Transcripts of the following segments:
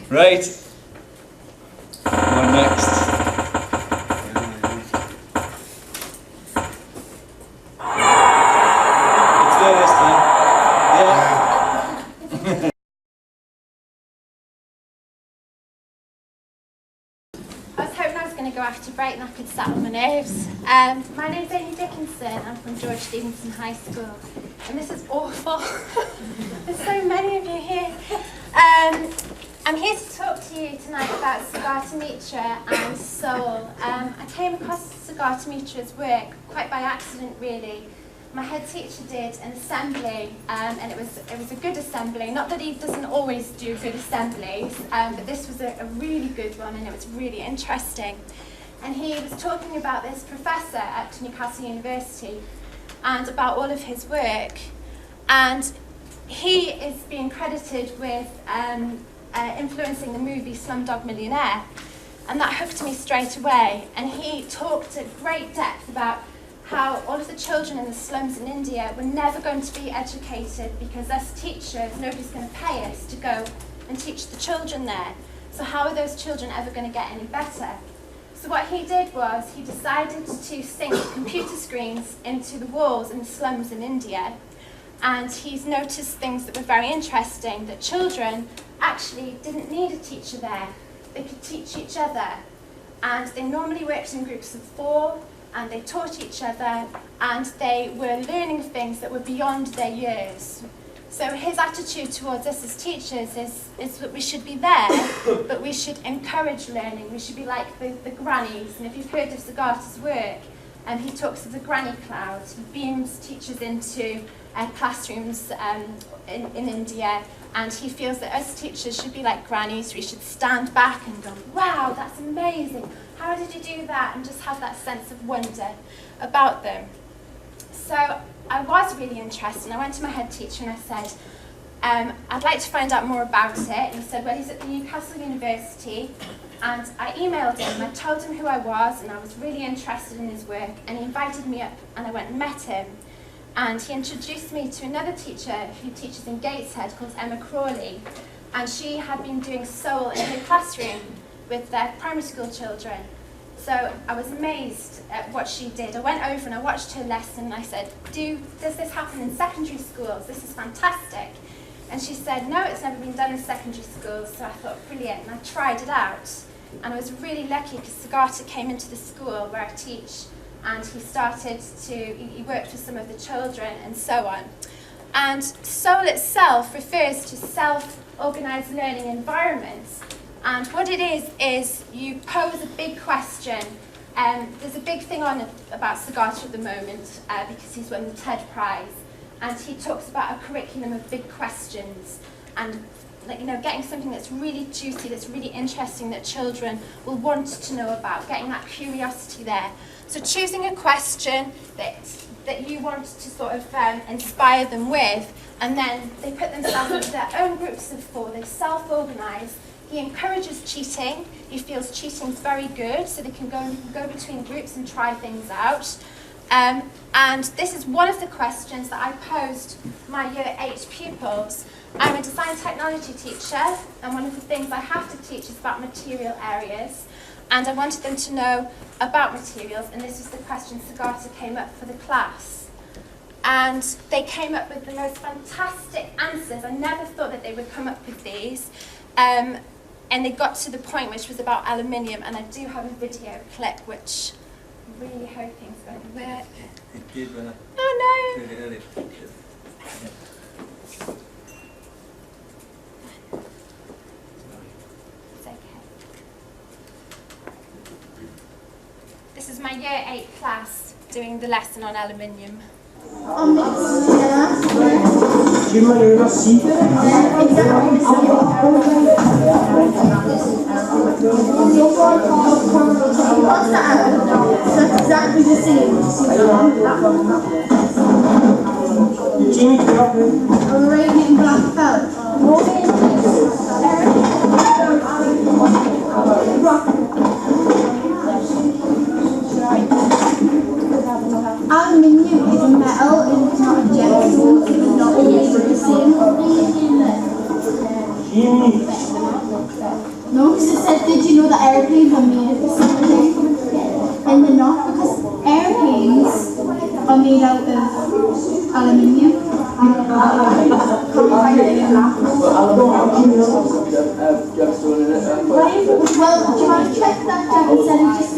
Right. One next. It's there this time. Yeah. I was hoping I was going to go after break and I could settle my nerves. My name's Amy-Leigh Dickinson. I'm from George Stephenson High School. And this is awful. There's so many of you here. I'm here to talk to you tonight about Sagata Mitra and soul. I came across Sagata Mitra's work quite by accident, really. My head teacher did an assembly, and it was a good assembly. Not that he doesn't always do good assemblies, but this was a really good one, and it was really interesting. And he was talking about this professor at Newcastle University and about all of his work. And he is being credited with influencing the movie Slumdog Millionaire, and that hooked me straight away. And he talked at great depth about how all of the children in the slums in India were never going to be educated because as teachers, nobody's going to pay us to go and teach the children there. So how are those children ever going to get any better? So what he did was he decided to sink computer screens into the walls in the slums in India. And he's noticed things that were very interesting, that children actually didn't need a teacher there. They could teach each other. And they normally worked in groups of 4, and they taught each other, and they were learning things that were beyond their years. So his attitude towards us as teachers is that we should be there, but we should encourage learning. We should be like the grannies. And if you've heard of Sagata's work, he talks of the granny cloud. He beams teachers into classrooms in India, and he feels that us teachers should be like grannies. We should stand back and go, wow, that's amazing. How did you do that? And just have that sense of wonder about them. So I was really interested, and I went to my head teacher and I said, I'd like to find out more about it. And he said, well, he's at the Newcastle University. And I emailed him, I told him who I was, and I was really interested in his work, and he invited me up, and I went and met him. And he introduced me to another teacher who teaches in Gateshead called Emma Crawley, and she had been doing soul in her classroom with their primary school children. So I was amazed at what she did. I went over and I watched her lesson and I said, does this happen in secondary schools? This is fantastic. And she said, no, it's never been done in secondary schools. So I thought, brilliant, and I tried it out. And I was really lucky because Sagata came into the school where I teach, and he worked with some of the children and so on. And soul itself refers to self-organized learning environments. And what it is you pose a big question. There's a big thing on about Sagata at the moment because he's won the TED Prize. And he talks about a curriculum of big questions and getting something that's really juicy, that's really interesting, that children will want to know about, getting that curiosity there. So choosing a question that you want to sort of inspire them with, and then they put themselves into their own groups of 4, they self-organise. He encourages cheating. He feels cheating's very good, so they can go between groups and try things out. And this is one of the questions that I posed my Year 8 pupils. I'm a design technology teacher, and one of the things I have to teach is about material areas. And I wanted them to know about materials, and this was the question Sagata came up for the class. And they came up with the most fantastic answers. I never thought that they would come up with these. And they got to the point which was about aluminium, and I do have a video clip which I'm really hoping is going to work. It did when I Oh did it earlier. It's okay. This is my Year 8 class doing the lesson on aluminium. That's exactly the same. Arabian black felt. Aluminium is a metal and it's not a gem, so it's not always the same. aluminium. Well, do you want to check that Jack instead of just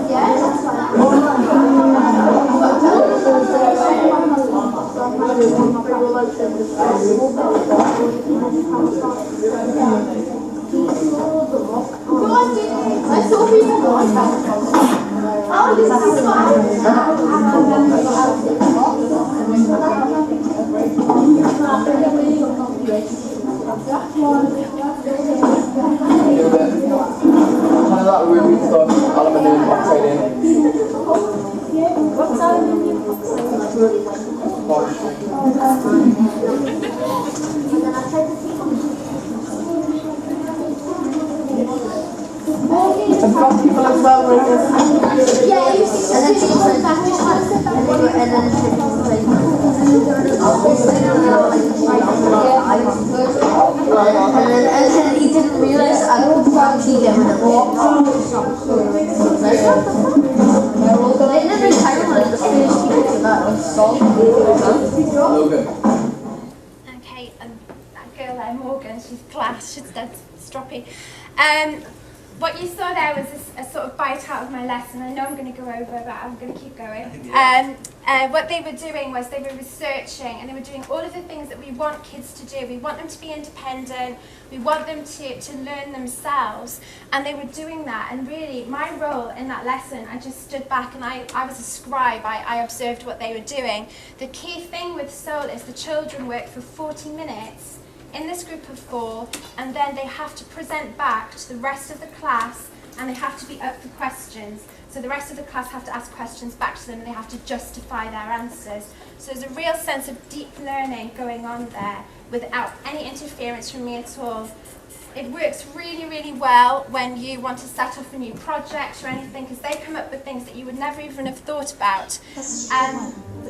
yeah, that's Kind of that room we've got aluminium oxide in. what's aluminium oxide? And got people as well with this. Yeah, you see, and then she goes back to and then he didn't realise I could actually get rid of it. They never carry one of the Finnish people for that salt. Okay, and that girl there, Morgan, she's class, she's dead stroppy. What you saw there was a sort of bite out of my lesson. I know I'm going to go over, but I'm going to keep going. What they were doing was they were researching, and they were doing all of the things that we want kids to do. We want them to be independent. We want them to learn themselves. And they were doing that. And really, my role in that lesson, I just stood back and I was a scribe. I observed what they were doing. The key thing with Soul is the children work for 40 minutes in this group of 4, and then they have to present back to the rest of the class, and they have to be up for questions. So the rest of the class have to ask questions back to them, and they have to justify their answers. So there's a real sense of deep learning going on there without any interference from me at all. It works really, really well when you want to set off a new project or anything, because they come up with things that you would never even have thought about.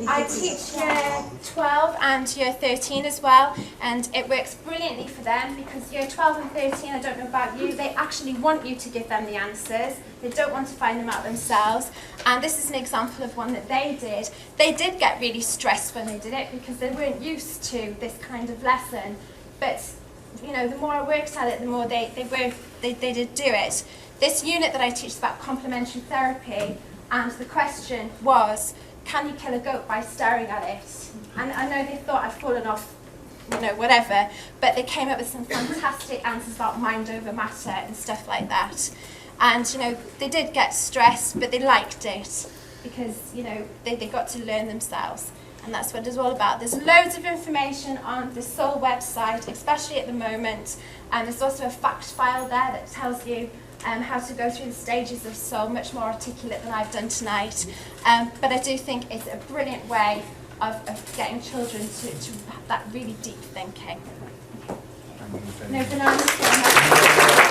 I teach year 12 and year 13 as well, and it works brilliantly for them because year 12 and 13, I don't know about you, they actually want you to give them the answers. They don't want to find them out themselves. And this is an example of one that they did. They did get really stressed when they did it because they weren't used to this kind of lesson. But you know, the more I worked at it, the more they did do it. This unit that I teach is about complementary therapy, and the question was, can you kill a goat by staring at it? And I know they thought I'd fallen off, you know, whatever, but they came up with some fantastic answers about mind over matter and stuff like that. And, you know, they did get stressed, but they liked it because, you know, they got to learn themselves. And that's what it's all about. There's loads of information on the Soul website, especially at the moment. And there's also a fact file there that tells you how to go through the stages of Soul, much more articulate than I've done tonight. But I do think it's a brilliant way of getting children to have that really deep thinking. No bananas.